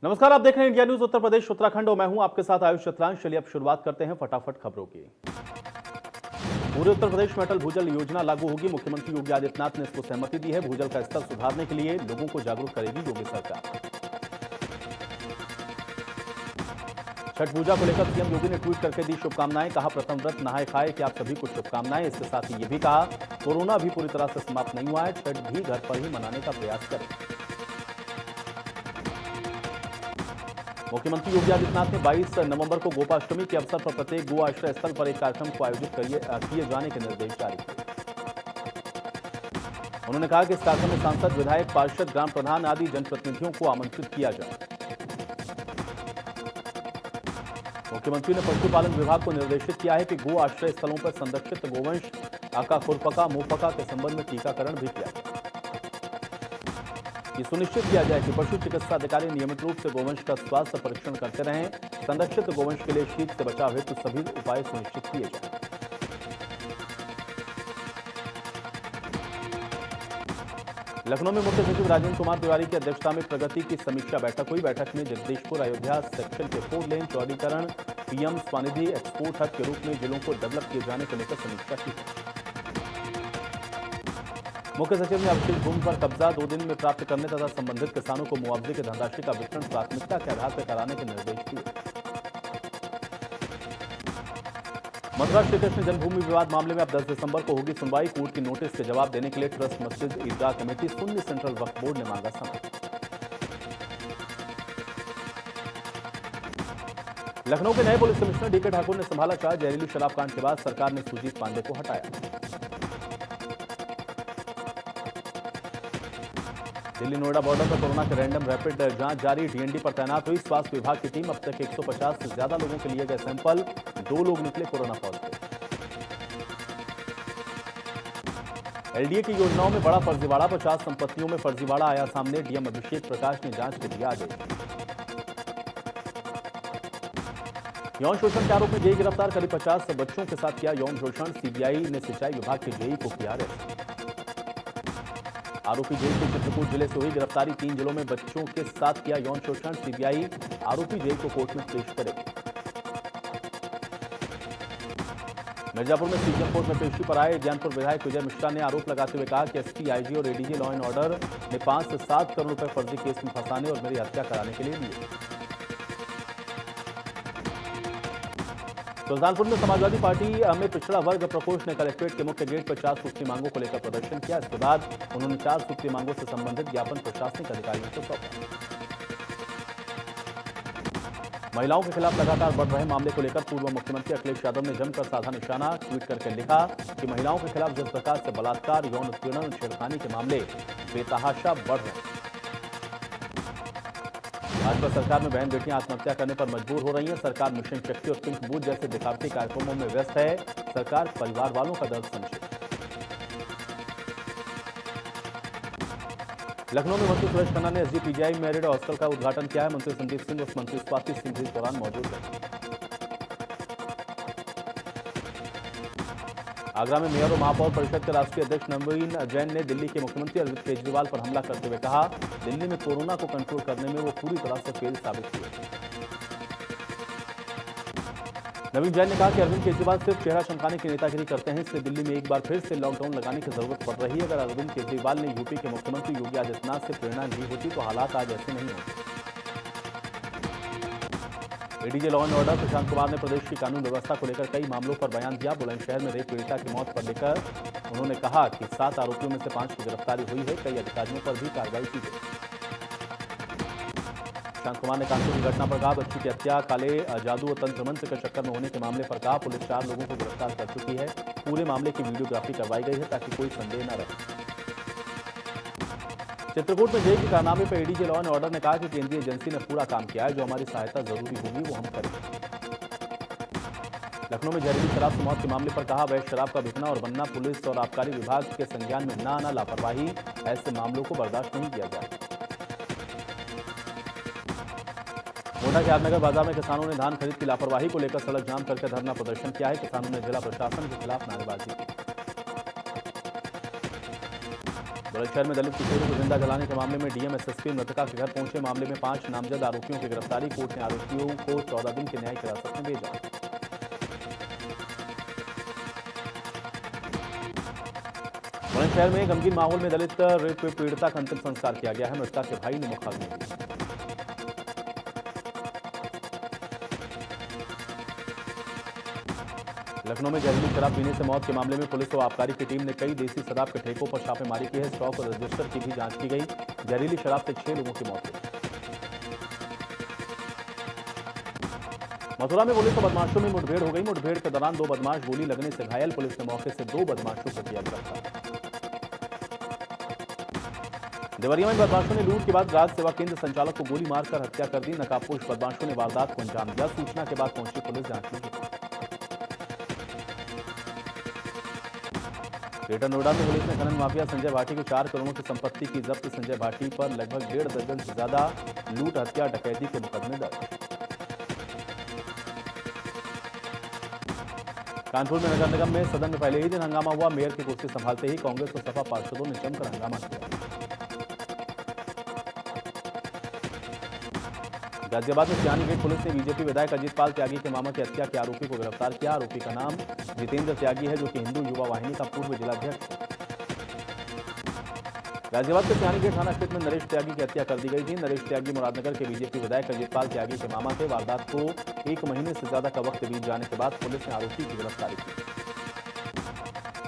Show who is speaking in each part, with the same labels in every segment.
Speaker 1: नमस्कार, आप देख रहे हैं इंडिया न्यूज उत्तर प्रदेश उत्तराखंड और मैं हूं आपके साथ आयुष चतुरांश। चलिए अब शुरुआत करते हैं फटाफट खबरों की। पूरे उत्तर प्रदेश में अटल भूजल योजना लागू होगी। मुख्यमंत्री योगी आदित्यनाथ ने इसको सहमति दी है। भूजल का स्तर सुधारने के लिए लोगों को जागरूक करेगी योगी सरकार। छठ पूजा को लेकर सीएम योगी ने ट्वीट करके दी शुभकामनाएं। कहा, प्रथम व्रत नहाए खाए कि आप सभी को शुभकामनाएं। इसके साथ ही ये भी कहा, कोरोना भी पूरी तरह से समाप्त नहीं हुआ है, छठ भी घर पर ही मनाने का प्रयास करें। मुख्यमंत्री योगी आदित्यनाथ ने 22 नवंबर को गोपाष्टमी के अवसर पर प्रत्येक गो आश्रय स्थल पर एक कार्यक्रम को आयोजित किए जाने के निर्देश जारी किए। उन्होंने कहा कि इस कार्यक्रम में सांसद, विधायक, पार्षद, ग्राम प्रधान आदि जनप्रतिनिधियों को आमंत्रित किया जाए। मुख्यमंत्री ने पशुपालन विभाग को निर्देशित किया है कि गो आश्रय स्थलों पर संरक्षित गोवंश आका, खुरपका, मुंहपका के संबंध में टीकाकरण भी किया जाए। ये सुनिश्चित किया जाए कि पशु चिकित्सा अधिकारी नियमित रूप से गोवंश का स्वास्थ्य परीक्षण करते रहें। संरक्षित गोवंश के लिए शीत से बचाव हेतु सभी उपाय सुनिश्चित किए जाएं। लखनऊ में मुख्य सचिव राजेंद्र कुमार तिवारी की अध्यक्षता में प्रगति की समीक्षा बैठक हुई। बैठक में जगदीशपुर अयोध्या सेक्शन के 4 लेन चौड़ीकरण पीएम स्वनिधि एक्सपोर्ट हब के रूप में जिलों को डेवलप किए जाने को लेकर समीक्षा की। मुख्य सचिव ने अवशेष भूमि पर कब्जा 2 दिन में प्राप्त करने तथा संबंधित किसानों को मुआवजे की धनराशि का वितरण प्राथमिकता के आधार पर कराने के निर्देश दिए। मथुरा श्री कृष्ण जन्मभूमि विवाद मामले में अब 10 दिसंबर को होगी सुनवाई। कोर्ट की नोटिस के जवाब देने के लिए ट्रस्ट मस्जिद ईदगाह कमेटी सुन्नी सेंट्रल वक्फ बोर्ड ने मांगा समय। लखनऊ के नए पुलिस कमिश्नर डीके ठाकुर ने संभाला चार्ज। जहरीली शराब कांड के बाद सरकार ने सुजीत पांडे को हटाया। दिल्ली नोएडा बॉर्डर पर कोरोना के रैंडम रैपिड जांच जारी। डीएनडी पर तैनात हुई स्वास्थ्य विभाग की टीम। अब तक 150 से ज्यादा लोगों के लिए गए सैंपल, 2 लोग निकले कोरोना पॉजिटिव। एलडीए की योजनाओं में बड़ा फर्जीवाड़ा, 50 संपत्तियों में फर्जीवाड़ा आया सामने। डीएम अभिषेक प्रकाश ने जांच के दिया आदेश। यौन शोषण के आरोप में जेई गिरफ्तार। करीब 50 बच्चों के साथ किया यौन शोषण। सीबीआई ने सिंचाई विभाग के जेई को किया अरेस्ट। आरोपी जेई के चित्रकूट जिले से हुई गिरफ्तारी। 3 जिलों में बच्चों के साथ किया यौन शोषण। सीबीआई आरोपी जेई को कोर्ट में पेश करेगी। मिर्जापुर में सीजेएम कोर्ट में पेशी पर आए ज्ञानपुर विधायक विजय मिश्रा ने आरोप लगाते हुए कहा कि एसपी, आईजी और एडीजी लॉ एंड ऑर्डर ने 5 से 7 करोड़ रुपए फर्जी केस में फंसाने और मेरी हत्या कराने के लिए दिए। सुल्तानपुर में समाजवादी पार्टी में पिछड़ा वर्ग प्रकोष्ठ ने कलेक्ट्रेट के मुख्य गेट पर 4 सूत्रीय मांगों को लेकर प्रदर्शन किया। इसके बाद उन्होंने 4 सूत्रीय मांगों से संबंधित ज्ञापन प्रशासनिक अधिकारियों को सौंपा। महिलाओं के खिलाफ लगातार बढ़ रहे मामले को लेकर पूर्व मुख्यमंत्री अखिलेश यादव ने जमकर साधा निशाना। ट्वीट करके लिखा कि महिलाओं के खिलाफ जिस प्रकार से बलात्कार, यौन उत्पीड़न और छेड़खानी के मामले बेतहाशा बढ़ रहे हैं। भाजपा सरकार में बहन बेटियां आत्महत्या करने पर मजबूर हो रही हैं। सरकार मिशन शक्ति और पिंक बूथ जैसे दिखावटी कार्यक्रमों में व्यस्त है। सरकार परिवार वालों का दर्द समझे। लखनऊ में मंत्री सुरेश खन्ना ने एसजीपीजीआई मैरिड हॉस्टल का उद्घाटन किया है। मंत्री संदीप सिंह और मंत्री स्वाति सिंह भी इस दौरान मौजूद रहे। आगरा में मेयर और महापौर परिषद के राष्ट्रीय अध्यक्ष नवीन जैन ने दिल्ली के मुख्यमंत्री अरविंद केजरीवाल पर हमला करते हुए कहा, दिल्ली में कोरोना को कंट्रोल करने में वो पूरी तरह से फेल साबित हुए। नवीन जैन ने कहा कि अरविंद केजरीवाल सिर्फ चेहरा चमकाने की नेतागिरी करते हैं, इसलिए दिल्ली में एक बार फिर से लॉकडाउन लगाने की जरूरत पड़ रही है। अगर अरविंद केजरीवाल ने यूपी के मुख्यमंत्री योगी आदित्यनाथ से प्रेरणा ली होती तो हालात आज ऐसे नहीं होते। ADG law and order Prashant Kumar ने प्रदेश की कानून व्यवस्था को लेकर कई मामलों पर बयान दिया। बुलंदशहर में रेप पीड़िता की मौत पर लेकर उन्होंने कहा कि 7 आरोपियों में से 5 की गिरफ्तारी हुई है। कई अधिकारियों पर भी कार्रवाई की गई। प्रशांत कुमार ने कानपुर की घटना पर कहा, बच्ची की हत्या काले जादू और तंत्र मंत्र के चक्कर में होने के मामले पर कहा, पुलिस 4 लोगों को गिरफ्तार कर चुकी है। पूरे मामले की वीडियोग्राफी करवाई गई है ताकि कोई संदेह न रहे। चित्रकूट में जेई के कारनामे पर एडीजी लॉ एंड ऑर्डर ने कहा कि केंद्रीय एजेंसी ने पूरा काम किया है। जो हमारी सहायता जरूरी होगी वो हम करेंगे। लखनऊ में जहरीली शराब की मौत के मामले पर कहा, अवैध शराब का बिकना और बनना पुलिस और आबकारी विभाग के संज्ञान में न आना लापरवाही। ऐसे मामलों को बर्दाश्त नहीं किया जाए। गोंडा के आरनगर बाजार में किसानों ने धान खरीद की लापरवाही को लेकर सड़क जाम करके धरना प्रदर्शन किया है। किसानों ने जिला प्रशासन के खिलाफ नारेबाजी की। बुलंदशहर में दलित किशोरी को जिंदा जलाने के मामले में डीएम एसएसपी मृतका के घर पहुंचे। मामले में 5 नामजद आरोपियों की गिरफ्तारी। कोर्ट ने आरोपियों को 14 दिन की न्यायिक हिरासत में भेजा। बुलंदशहर में गमगीन माहौल में दलित रेप पीड़िता का अंतिम संस्कार किया गया है। मृतका के भाई ने मुखाग्नि दी। लखनऊ में जहरीली शराब पीने से मौत के मामले में पुलिस और आबकारी की टीम ने कई देसी शराब के ठेकों पर छापेमारी की है। स्टॉक और रजिस्टर की भी जांच की गई। जहरीली शराब से 6 लोगों की मौत हुई। मथुरा में पुलिस और बदमाशों में मुठभेड़ हो गई। मुठभेड़ के दौरान 2 बदमाश गोली लगने से घायल। पुलिस ने मौके से 2 बदमाशों को किया गिरफ्तार। देवरिया में बदमाशों ने लूट के बाद राज्य सेवा केंद्र संचालक को गोली मारकर हत्या कर दी। नकाबपोश बदमाशों ने वारदात को अंजाम दिया। सूचना के बाद पहुंची पुलिस जांच में जुटी। ग्रेटर नोएडा में पुलिस ने खनन माफिया संजय भाटी को 4 करोड़ की संपत्ति की जब्त। संजय भाटी पर लगभग 1.5 दर्जन से ज्यादा लूट, हत्या, डकैती के मुकदमे दर्ज। कानपुर में नगर निगम में सदन में पहले ही दिन हंगामा हुआ। मेयर की कुर्सी संभालते ही कांग्रेस और सपा पार्षदों ने जमकर हंगामा किया। गाजियाबाद में सियानी गेट पुलिस ने बीजेपी विधायक अजीत पाल त्यागी के मामा की हत्या के आरोपी को गिरफ्तार किया। आरोपी का नाम जितेंद्र त्यागी है, जो कि हिंदू युवा वाहिनी का पूर्व जिलाध्यक्ष है। गाजियाबाद के सियानी गेट थाना क्षेत्र में नरेश त्यागी की हत्या कर दी गई थी। नरेश त्यागी मुरादनगर के बीजेपी विधायक अजीत पाल त्यागी के मामा थे। वारदात को 1 महीने से ज्यादा का वक्त बीत जाने के बाद पुलिस ने आरोपी की गिरफ्तारी की।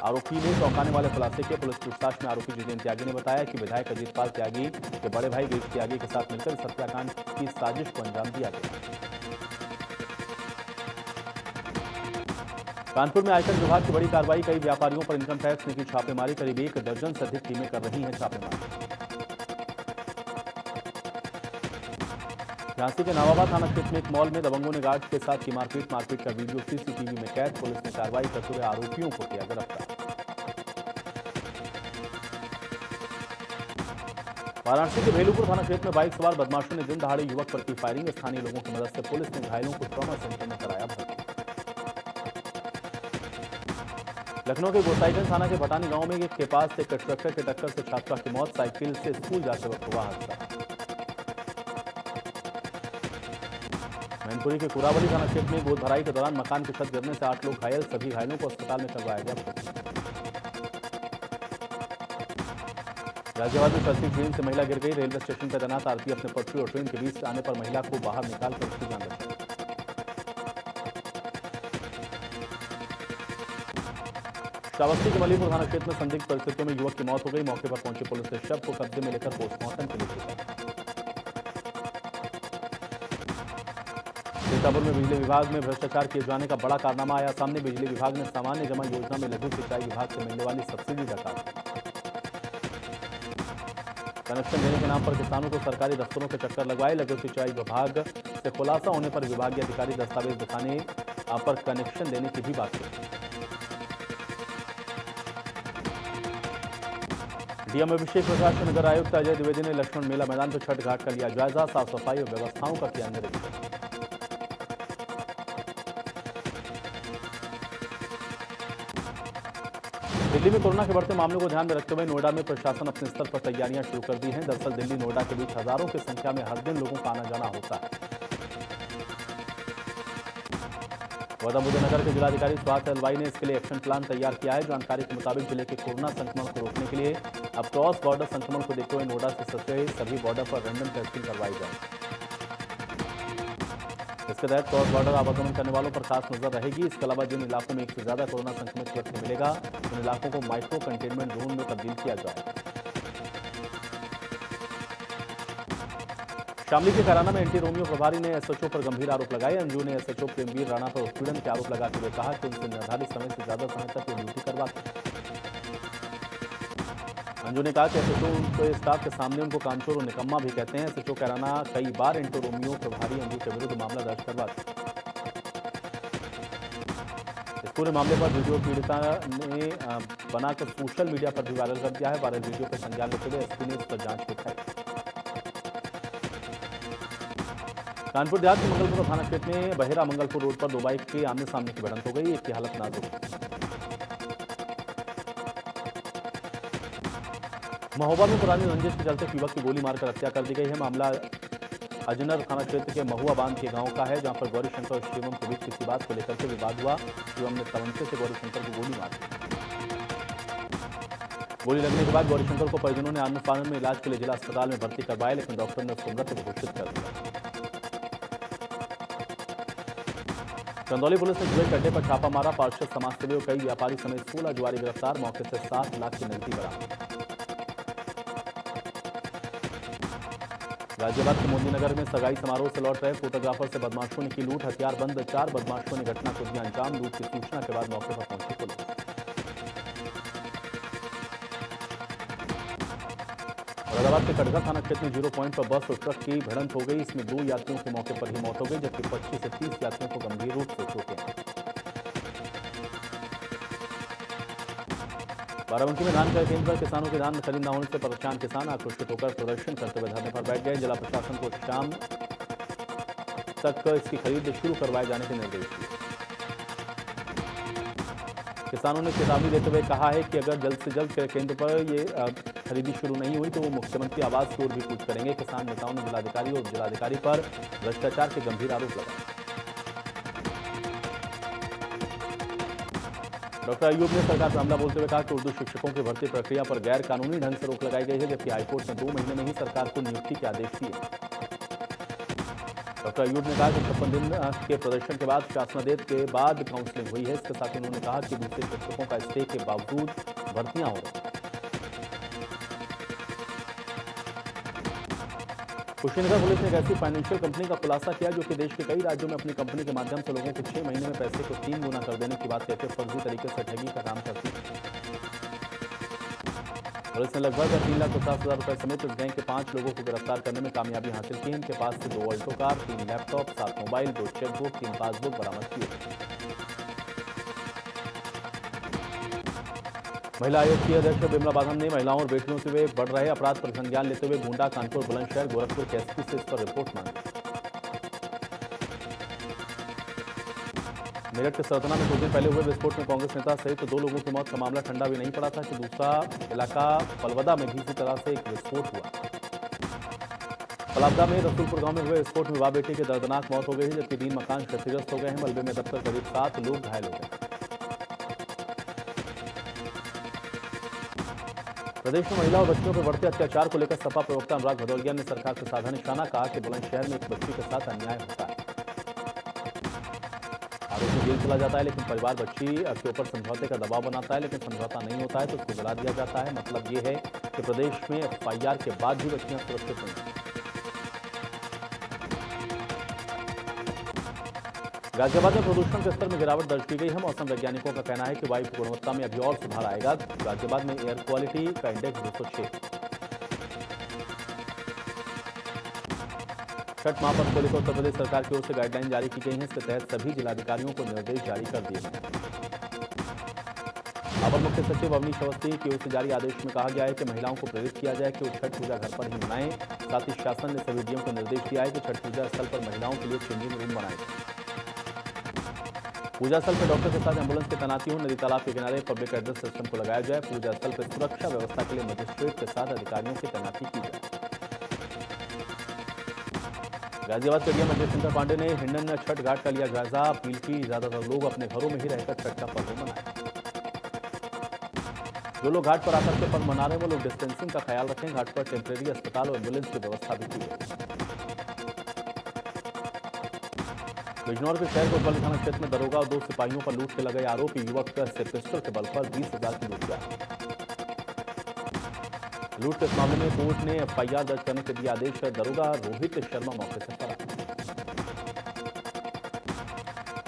Speaker 1: आरोपी ने चौंकाने वाले खुलासे किए। पुलिस पूछताछ में आरोपी जितेंद्र त्यागी ने बताया कि विधायक अजीत पाल त्यागी के बड़े भाई गिरीश त्यागी के साथ मिलकर इस हत्याकांड की साजिश को अंजाम दिया गया। कानपुर में आयकर विभाग की बड़ी कार्रवाई। कई व्यापारियों पर इनकम टैक्स ने की छापेमारी। करीब 1 दर्जन से अधिक टीमें कर रही हैं छापेमारी। झांसी के नवाबाद थाना क्षेत्र में एक मॉल में दबंगों ने गार्ड के साथ की मारपीट। मारपीट का वीडियो सीसीटीवी में कैद। पुलिस ने कार्रवाई करते हुए आरोपियों को किया गिरफ्तार। वाराणसी के भेलूपुर थाना क्षेत्र में बाइक सवार बदमाशों ने दिन दहाड़े युवक पर की फायरिंग। स्थानीय लोगों की मदद से पुलिस ने घायलों को ट्रॉमा सेंटर में कराया भर्ती। लखनऊ के गोसाईगंज थाना के भटानी गांव में के पास एक ट्रैक्टर की टक्कर से छात्रा की मौत। साइकिल से स्कूल जाते वक्त हुआ हादसा। मैनपुरी के कुरावली थाना क्षेत्र में गोद भराई के दौरान मकान की छत गिरने से 8 लोग घायल। सभी घायलों को अस्पताल में करवाया गया भर्ती। गाजियाबाद में चलती ट्रेन से महिला गिर गई। रेलवे स्टेशन पर तैनात आरपीएफ अपने पटरी और ट्रेन के बीच आने पर महिला को बाहर निकालकर उसकी जान बचाई। श्रावस्ती के मलीपुर थाना क्षेत्र में संदिग्ध परिस्थितियों में युवक की मौत हो गई। मौके पर पहुंची पुलिस ने शव को कब्जे में लेकर पोस्टमार्टम के लिए भेजा। सीतापुर में बिजली विभाग में भ्रष्टाचार किए जाने का बड़ा कारनामा आया सामने। बिजली विभाग ने सामान्य जमा योजना में लघु सिंचाई विभाग से मिलने वाली सब्सिडी का काटा। कनेक्शन देने के नाम पर किसानों को सरकारी दफ्तरों के चक्कर लगवाए। लघु सिंचाई विभाग से खुलासा होने पर विभागीय अधिकारी दस्तावेज दिखाने पर कनेक्शन देने की भी बात की। डीएम अभिषेक प्रकाश के नगर आयुक्त अजय द्विवेदी ने लक्ष्मण मेला मैदान पर छठ घाट का लिया जायजा। साफ सफाई और व्यवस्थाओं का किया निरीक्षण। दिल्ली में कोरोना के बढ़ते मामलों को ध्यान में रखते हुए नोएडा में प्रशासन अपने स्तर पर तैयारियां शुरू कर दी हैं। दरअसल दिल्ली नोएडा के बीच हजारों की संख्या में हर दिन लोगों का आना जाना होता है। गौतमबुद्धनगर के जिलाधिकारी स्वाति अलवाई ने इसके लिए एक्शन प्लान तैयार किया है। जानकारी के मुताबिक जिले के कोरोना संक्रमण को रोकने के लिए अब क्रॉस बॉर्डर संक्रमण को देखते हुए नोएडा से सटे सभी बॉर्डर पर रैंडम टेस्टिंग करवाई जाए। इसके तहत क्रॉस बॉर्डर आवागमन करने वालों पर खास नजर रहेगी। इसके अलावा जिन इलाकों में 1 से ज्यादा कोरोना संक्रमित व्यक्ति मिलेगा उन इलाकों को माइक्रो कंटेनमेंट जोन में तब्दील किया जाएगा। शामली के कैराना में एंटी रोमियो प्रभारी ने एसएचओ पर गंभीर आरोप लगाए। अंजू ने एसएचओ प्रेमवीर राणा पर उत्पीड़न के आरोप लगाते हुए कहा कि उनसे निर्धारित समय से ज्यादा समय तक ये ड्यूटी करवाते। अंजू ने कहा कि एसएचओ उनके स्टाफ के सामने उनको कामचोर और निकम्मा भी कहते हैं। एसएचओ कैराना कई बार एंटी रोमियो प्रभारी अंजू के विरुद्ध मामला दर्ज करवाते। इस पूरे मामले पर वीडियो पीड़िता ने बनाकर सोशल मीडिया पर भी वायरल कर दिया है। वायरल वीडियो पर संज्ञान लेते हुए एसपी ने इस पर जांच दिखाई। कानपुर देहात के मंगलपुर थाना क्षेत्र में बहेरा मंगलपुर रोड पर 2 बाइक के आमने सामने की भिड़ंत हो गई। एक की हालत नाजुक। महोबा में पुरानी रंजिश के चलते युवक की गोली मारकर हत्या कर दी गई है। मामला अजनर थाना क्षेत्र के महुआ बांध के गांव का है, जहां पर गौरीशंकर और शिवम के बीच किसी बात को लेकर के विवाद हुआ। शिवम ने तमंचे से गौरीशंकर को गोली मार दी। गोली लगने के बाद गौरीशंकर को परिजनों ने आनंद फानंद में इलाज के लिए जिला अस्पताल में भर्ती करवाया, लेकिन डॉक्टर ने उसको मृत घोषित कर दिया। चंदौली पुलिस ने जुए के अड्डे पर छापा मारा। पार्षद, समाजसेवी और कई व्यापारी समेत 16 जुआरी गिरफ्तार। मौके से 7 लाख की नकदी बरामद। गाजियाबाद के मोदीनगर में सगाई समारोह से लौट रहे फोटोग्राफर से बदमाशों ने की लूट। हथियार बंद 4 बदमाशों ने घटना को दिया अंजाम। लूट की सूचना के बाद मौके पर पहुंची पुलिस। औरंगाबाद के कटघा थाना क्षेत्र में 0 पॉइंट पर बस और ट्रक की भिड़ंत हो गई। इसमें 2 यात्रियों की मौके पर ही मौत हो गई, जबकि 25 से 30 यात्रियों को गंभीर रूप से चोटें आई। बाराबंकी में धान क्रय केंद्र पर किसानों के धान खरीद न होने से परेशान किसान आक्रोशित होकर प्रदर्शन करते हुए धरने पर बैठ गए। जिला प्रशासन को शाम तक इसकी खरीद शुरू करवाए जाने के निर्देश दिए। किसानों ने चेतावनी देते हुए कहा है कि अगर जल्द से जल्द क्रय केंद्र पर ये खरीदी शुरू नहीं हुई तो वो मुख्यमंत्री आवास की ओर भी कूच करेंगे। किसान नेताओं ने जिलाधिकारी और जिलाधिकारी पर भ्रष्टाचार के गंभीर आरोप लगाए। डॉक्टर अयूब ने सरकार पर हमला बोलते हुए कहा कि उर्दू शिक्षकों की भर्ती प्रक्रिया पर गैर कानूनी ढंग से रोक लगाई गई है, जबकि हाईकोर्ट ने 2 महीने में ही सरकार को नियुक्ति के आदेश दिए। डॉक्टर अयूब ने कहा कि 56 दिन के प्रदर्शन के बाद शासनादेश के बाद काउंसलिंग हुई है। इसके साथ ही उन्होंने कहा कि दूसरे शिक्षकों का स्टे के बावजूद भर्तियां हो रही। कुशीनगर पुलिस ने एक ऐसी फाइनेंशियल कंपनी का खुलासा किया जो कि देश के कई राज्यों में अपनी कंपनी के माध्यम से लोगों को 6 महीने में पैसे को 3 गुना कर देने की बात कहते फर्जी तरीके से ठगी का काम करती है। पुलिस ने लगभग 3,50,000 रुपए समेत इस गैंग के 5 लोगों को गिरफ्तार करने में कामयाबी हासिल की है। इनके पास से 2 Alto car, 3 laptop, 7 mobile, 2 chequebook, 3 passbook बरामद किए। महिला आयोग की अध्यक्ष बिमला बाधन ने महिलाओं और बेटियों से वे बढ़ रहे अपराध पर संज्ञान लेते हुए गोंडा, कानपुर, बुलंदशहर, गोरखपुर के एसपी से इस पर रिपोर्ट मांगी। मेरठ के सरतना में कुछ दिन पहले हुए विस्फोट में कांग्रेस नेता सहित 2 लोगों की मौत का मामला ठंडा भी नहीं पड़ा था कि दूसरा इलाका पलवदा में भी इसी तरह से एक विस्फोट हुआ। पलावदा में रसूलपुर गांव में हुए विस्फोट में मां बेटे की दर्दनाक मौत हो गई है, जबकि 3 मकान क्षतिग्रस्त हो गए हैं। मलबे में दबकर करीब 7 लोग घायल हो गए। प्रदेश में महिला और बच्चियों पर बढ़ते अत्याचार को लेकर सपा प्रवक्ता अनुराग भदौरिया ने सरकार से साधा निशाना। कहा कि बुलंदशहर में एक बच्ची के साथ अन्याय होता है। आरोपी जेल चला जाता है, लेकिन परिवार बच्ची के ऊपर समझौते का दबाव बनाता है, लेकिन समझौता नहीं होता है तो उसको जला दिया जाता है। मतलब ये है कि प्रदेश में FIR के बाद भी बच्चियां सुरक्षित नहीं। गाजियाबाद में प्रदूषण के स्तर में गिरावट दर्ज की गई है। मौसम वैज्ञानिकों का कहना है कि वायु की गुणवत्ता में अभी और सुधार आएगा। गाजियाबाद में एयर क्वालिटी का इंडेक्स 206। छठ महापर्व को लेकर उत्तर प्रदेश सरकार की ओर से गाइडलाइन जारी की गई है। इसके तहत सभी जिलाधिकारियों को निर्देश जारी कर दिए गए हैं। अपर मुख्य सचिव अवनीश अवस्थी की ओर से जारी आदेश में कहा गया है कि महिलाओं को प्रेरित किया जाए कि वो छठ पूजा घर पर ही मनाएं। साथ ही शासन ने सभी डीएम को निर्देश दिया है कि छठ पूजा स्थल पर महिलाओं के लिए चेंजिंग रूम बनाए। पूजा स्थल पर डॉक्टर के साथ एम्बुलेंस की तैनाती हो। नदी तालाब के किनारे पब्लिक एड्रेस सिस्टम को लगाया जाए। पूजा स्थल पर सुरक्षा व्यवस्था के लिए मजिस्ट्रेट के साथ अधिकारियों की तैनाती की जाए। गाजियाबाद के डीएम अजय शंकर पांडे ने हिंडन छठ घाट का लिया जायजा। अपील की ज्यादातर लोग अपने घरों में ही रहकर छठ का पर्व मनाएं। जो लोग घाट पर आकर के पर्व मना रहे हैं वो लोग डिस्टेंसिंग का ख्याल रखें। घाट पर टेम्परेरी अस्पताल और एम्बुलेंस की व्यवस्था भी की गई। बिजनौर के शहर कोतवाली थाना क्षेत्र में दरोगा और 2 सिपाहियों पर लूट के लगे आरोपी युवक से पिस्टल के बल पर 20,000 की लूट किया। लूट के इस मामले में कोर्ट ने FIR दर्ज करने के दिए आदेश। दरोगा रोहित शर्मा मौके से फरार।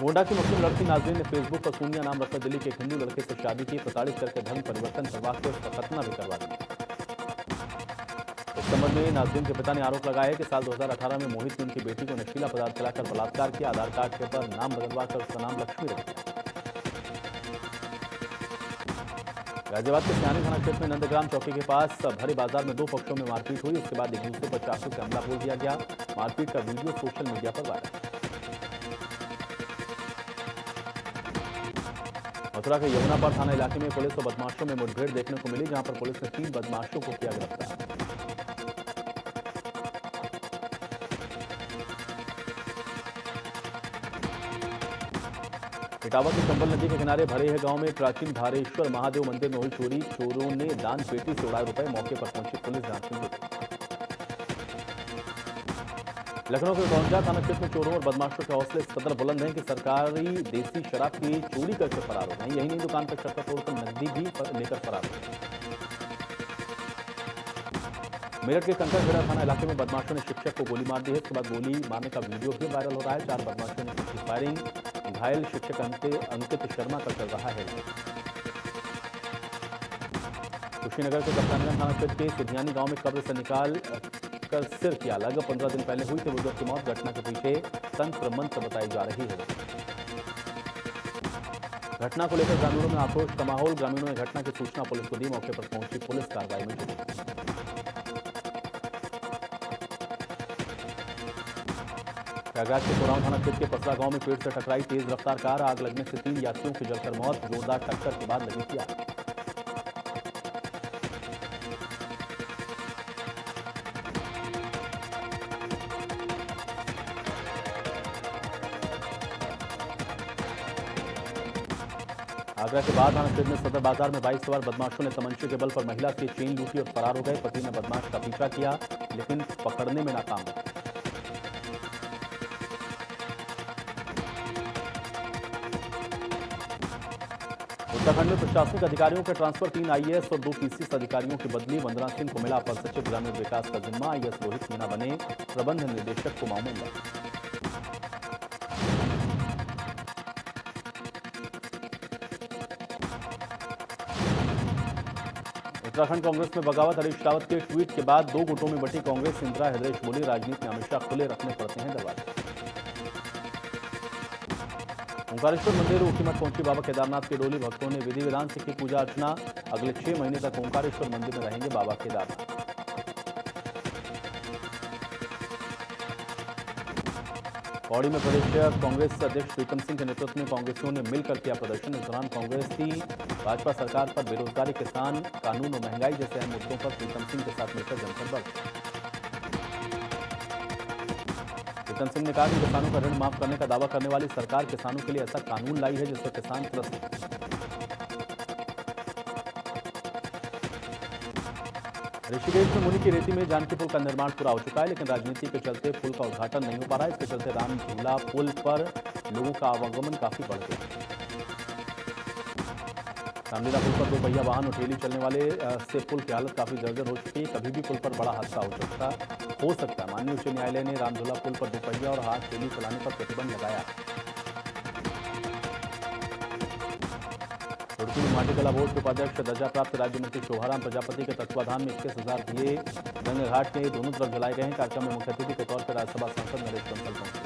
Speaker 1: गोंडा की मुस्लिम लड़की नाजरीन ने फेसबुक पर सोनिया नाम रखकर दिल्ली के एक हिंदू लड़के से शादी की। प्रताड़ित करके धर्म परिवर्तन करवा के उसका खतना भी करवा दिया। इस संबंध में नाजरीन के पिता ने आरोप लगाया है कि साल 2018 में मोहित ने उनकी बेटी को नशीला पदार्थ खिलाकर बलात्कार किया। आधार कार्ड के पर नाम बदलवा कर उसका नाम लक्ष्मी रख दिया। गाजियाबाद के सियानी थाना क्षेत्र में नंदग्राम चौकी के पास भरे बाजार में 2 पक्षों में मारपीट हुई। उसके बाद एक दूसरे पर चाकू से हमला बोल दिया गया। मारपीट का वीडियो सोशल मीडिया पर वायरल। मथुरा के यमुनापार थाना इलाके में पुलिस और बदमाशों में मुठभेड़ देखने को मिली, जहां पर पुलिस ने 3 बदमाशों को किया गिरफ्तार। इटावा के चंबल नदी के किनारे भरे है गांव में प्राचीन धारेश्वर महादेव मंदिर में हुई चोरी। चोरों ने दान पेटी से उड़ाए रुपए। मौके पर पहुंची पुलिस जांच में जुटी। लखनऊ के कौंजा थाना क्षेत्र में चोरों और बदमाशों के हौसले इस कदर बुलंद हैं कि सरकारी देसी शराब की चोरी करके फरार हो गए। यही नहीं, दुकान पर शटर तोड़कर नकदी भी लेकर फरार हो गए। मेरठ के कंकड़खेड़ा थाना इलाके में बदमाशों ने शिक्षक को गोली मार दी है। इसके बाद गोली मारने का वीडियो भी वायरल हो रहा है। 4 बदमाशों ने की फायरिंग। घायल शिक्षक अंकित शर्मा का चल रहा है इलाज। कुशीनगर के कप्तानगंज थाना क्षेत्र के सिधियानी गांव में कब्र से निकाल कर सिर किया अलग। 15 दिन पहले हुई थी बुजुर्ग की मौत। घटना के पीछे तंत्र मंत्र बताई जा रही है। घटना को लेकर ग्रामीणों में आक्रोश का माहौल। ग्रामीणों ने घटना की सूचना पुलिस को दी। मौके पर पहुंची पुलिस कार्रवाई में जुटी। प्रयागराज के कोरांव थाना क्षेत्र के पसरा गांव में पेड़ से टकराई तेज रफ्तार कार। आग लगने से 3 यात्रियों की जलकर मौत। जोरदार टक्कर के बाद लगी थी आग। आगरा के बाद थाना क्षेत्र में सदर बाजार में बाइक सवार बदमाशों ने तमंचे के बल पर महिला से चेन लूटी और फरार हो गए। पति ने बदमाश का पीछा किया लेकिन पकड़ने में नाकाम रहे। उत्तराखंड में प्रशासनिक अधिकारियों के ट्रांसफर। 3 आईएएस और 2 पीसीएस अधिकारियों की बदली। वंदना सिंह को मिला अपर सचिव ग्रामीण विकास का जिम्मा। आईएएस रोहित मीना बने प्रबंध निदेशक को मामला। उत्तराखंड कांग्रेस में बगावत। हरीश रावत के ट्वीट के बाद 2 गुटों में बटी कांग्रेस। इंदिरा हृदयेश बोली, राजनीति में हमेशा खुले रखने पड़ते हैं दरवाजे। ओंकारेश्वर मंदिर ऊखीमठ पहुंची बाबा केदारनाथ की डोली। भक्तों ने विधि विधान से की पूजा अर्चना। अगले 6 महीने तक ओंकारेश्वर मंदिर में रहेंगे बाबा केदारनाथ। पौड़ी में प्रदेश कांग्रेस अध्यक्ष प्रीतम सिंह के नेतृत्व में कांग्रेसियों ने मिलकर किया प्रदर्शन। इस दौरान कांग्रेस की भाजपा सरकार पर बेरोजगारी, किसान कानून और महंगाई जैसे अहम मुद्दों पर प्रीतम सिंह के साथ मिलकर जमकर बरसे। प्रीतम सिंह ने कहा कि किसानों का ऋण माफ करने का दावा करने वाली सरकार किसानों के लिए ऐसा कानून लाई है जिससे किसान त्रस्त हैं। ऋषिकेश में मुनि की रेती में जानकी पुल का निर्माण पूरा हो चुका है, लेकिन राजनीति के चलते पुल का उद्घाटन नहीं हो पा रहा है। इसके चलते राम झूला पुल पर लोगों का आवागमन काफी बढ़ गया। रामलीला पुल पर 2 पहिया वाहन और ठेली चलने वाले से पुल की हालत काफी जर्जर हो चुकी है। कभी भी पुल पर बड़ा हादसा हो सकता है। माननीय उच्च न्यायालय ने रामझूला पुल पर 2 पहिया और हाथ ठेली चलाने पर प्रतिबंध लगाया। रुड़की में माटी कला बोर्ड के उपाध्यक्ष दर्जा प्राप्त राज्य मंत्री शोभाराम प्रजापति के तत्वाधान में 21,000 दिए गंगा घाट के दोनों तरफ जलाए गए हैं। कार्यक्रम में मुख्य अतिथि के तौर पर राज्यसभा सांसद नरेश बंसल पहुंचे।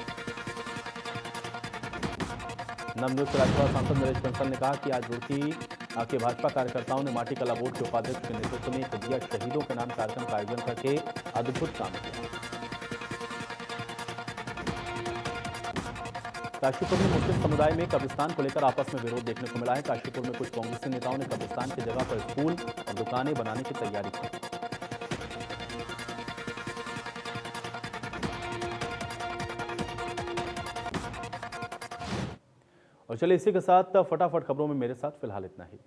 Speaker 1: नवनियुक्त राज्यसभा सांसद नरेश बंसल ने कहा कि आज रुड़की के भाजपा कार्यकर्ताओं ने माटी कला बोर्ड के उपाध्यक्ष के नेतृत्व में एक दिया शहीदों के नाम कार्यक्रम का आयोजन करके अद्भुत काम किया। काशीपुर में मुस्लिम समुदाय में कब्रिस्तान को लेकर आपस में विरोध देखने को मिला है। काशीपुर में कुछ कांग्रेसी नेताओं ने कब्रिस्तान की जगह पर स्कूल और दुकानें बनाने की तैयारी की। और चलिए इसी के साथ फटाफट खबरों में मेरे साथ फिलहाल इतना ही।